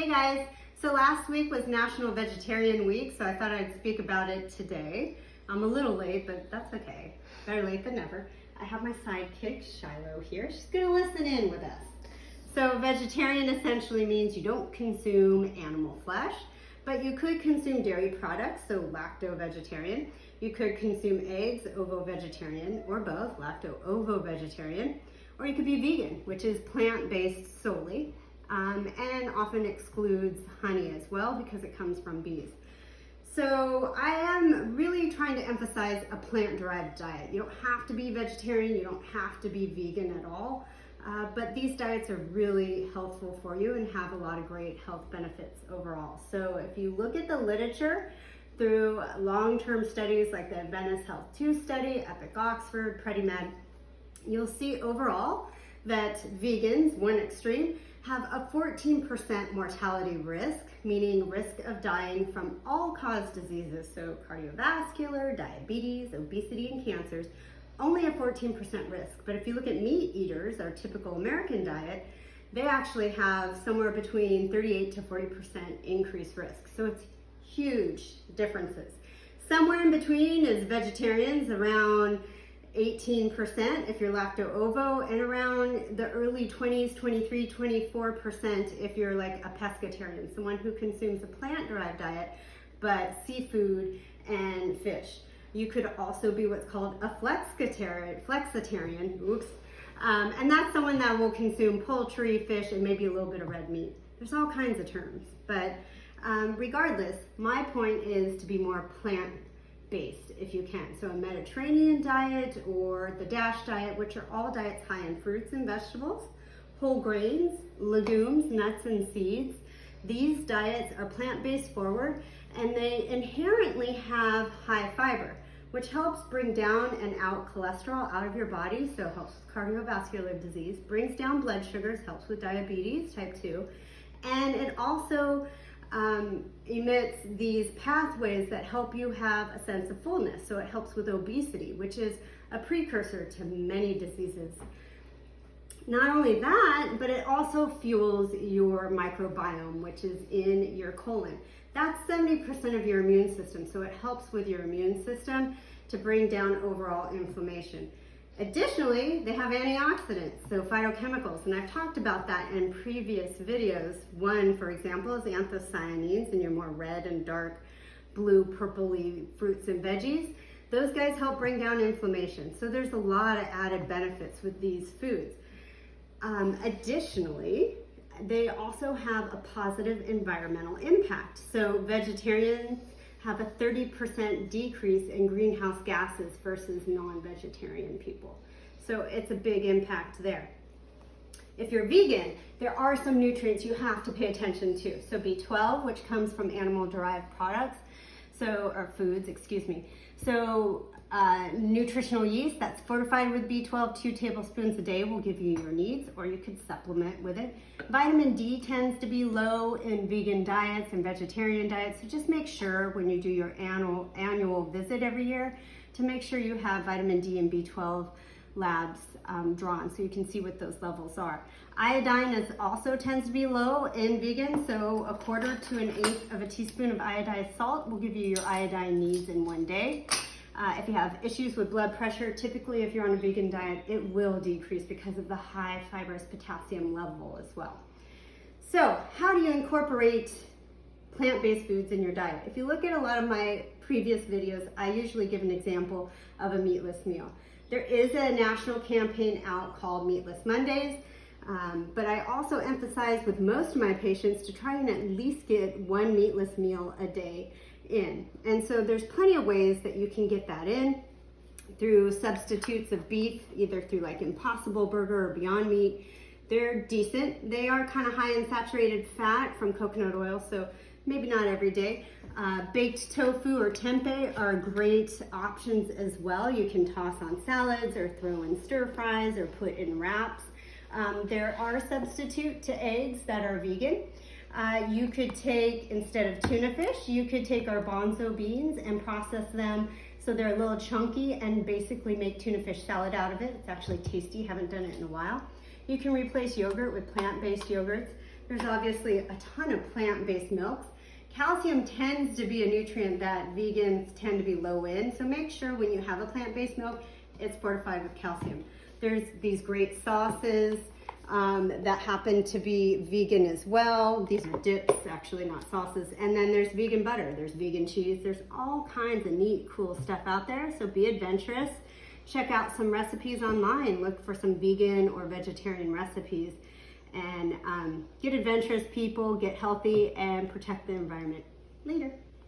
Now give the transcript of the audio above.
Hey guys, so last week was National Vegetarian Week, so I thought I'd speak about it today. I'm a little late, but that's okay. Better late than never. I have my sidekick, Shiloh, here. She's gonna listen in with us. So vegetarian essentially means you don't consume animal flesh, but you could consume dairy products, so lacto-vegetarian. You could consume eggs, ovo-vegetarian, or both, lacto-ovo-vegetarian. Or you could be vegan, which is plant-based solely, and often excludes honey as well because it comes from bees. So I am really trying to emphasize a plant-derived diet. You don't have to be vegetarian, you don't have to be vegan at all, but these diets are really helpful for you and have a lot of great health benefits overall. So if you look at the literature through long-term studies like the Adventist Health 2 study, Epic Oxford, PreDiMed, you'll see overall that vegans, one extreme, have a 14% mortality risk, meaning risk of dying from all-cause diseases, so cardiovascular, diabetes, obesity, and cancers, only a 14% risk. But if you look at meat eaters, our typical American diet, they actually have somewhere between 38 to 40% increased risk. So it's huge differences. Somewhere in between is vegetarians, around 18% if you're lacto-ovo, and around the early 20s, 23, 24% if you're like a pescatarian, someone who consumes a plant-derived diet, but seafood and fish. You could also be what's called a flexitarian, and that's someone that will consume poultry, fish, and maybe a little bit of red meat. There's all kinds of terms, but regardless, my point is to be more plant-based if you can. So a Mediterranean diet or the DASH diet, which are all diets high in fruits and vegetables, whole grains, legumes, nuts, and seeds. These diets are plant-based forward, and they inherently have high fiber, which helps bring down and out cholesterol out of your body, so helps with cardiovascular disease, brings down blood sugars, helps with diabetes type 2, and it also emits these pathways that help you have a sense of fullness. So it helps with obesity, which is a precursor to many diseases. Not only that, but it also fuels your microbiome, which is in your colon. That's 70% of your immune system, so it helps with your immune system to bring down overall inflammation. Additionally, they have antioxidants, so phytochemicals, and I've talked about that in previous videos. One, for example, is anthocyanins in your more red and dark blue, purpley fruits and veggies. Those guys help bring down inflammation, so there's a lot of added benefits with these foods. Additionally, they also have a positive environmental impact. So vegetarians have a 30% decrease in greenhouse gases versus non-vegetarian people. So it's a big impact there. If you're vegan, there are some nutrients you have to pay attention to. So B12, which comes from animal-derived products, or foods, excuse me. So nutritional yeast that's fortified with B12, 2 tablespoons a day will give you your needs, or you could supplement with it. Vitamin D tends to be low in vegan diets and vegetarian diets, so just make sure when you do your annual visit every year to make sure you have vitamin D and B12 labs drawn so you can see what those levels are. Iodine also tends to be low in vegan, so 1/4 to 1/8 of a teaspoon of iodized salt will give you your iodine needs in one day. If you have issues with blood pressure, typically if you're on a vegan diet, it will decrease because of the high fibrous potassium level as well. So how do you incorporate plant-based foods in your diet? If you look at a lot of my previous videos, I usually give an example of a meatless meal. There is a national campaign out called Meatless Mondays, but I also emphasize with most of my patients to try and at least get one meatless meal a day in. And so there's plenty of ways that you can get that in through substitutes of beef, either through like Impossible Burger or Beyond Meat. They're decent. They are kind of high in saturated fat from coconut oil, so maybe not every day. Baked tofu or tempeh are great options as well. You can toss on salads or throw in stir fries or put in wraps. There are substitute to eggs that are vegan. You could take, instead of tuna fish, you could take garbanzo beans and process them so they're a little chunky and basically make tuna fish salad out of it. It's actually tasty, haven't done it in a while. You can replace yogurt with plant-based yogurts. There's obviously a ton of plant-based milks. Calcium tends to be a nutrient that vegans tend to be low in, so make sure when you have a plant-based milk, it's fortified with calcium. There's these great sauces that happen to be vegan as well. These are dips, actually not sauces. And then there's vegan butter, there's vegan cheese, there's all kinds of neat, cool stuff out there, so be adventurous. Check out some recipes online, look for some vegan or vegetarian recipes, and get adventurous, people, get healthy, and protect the environment. Later.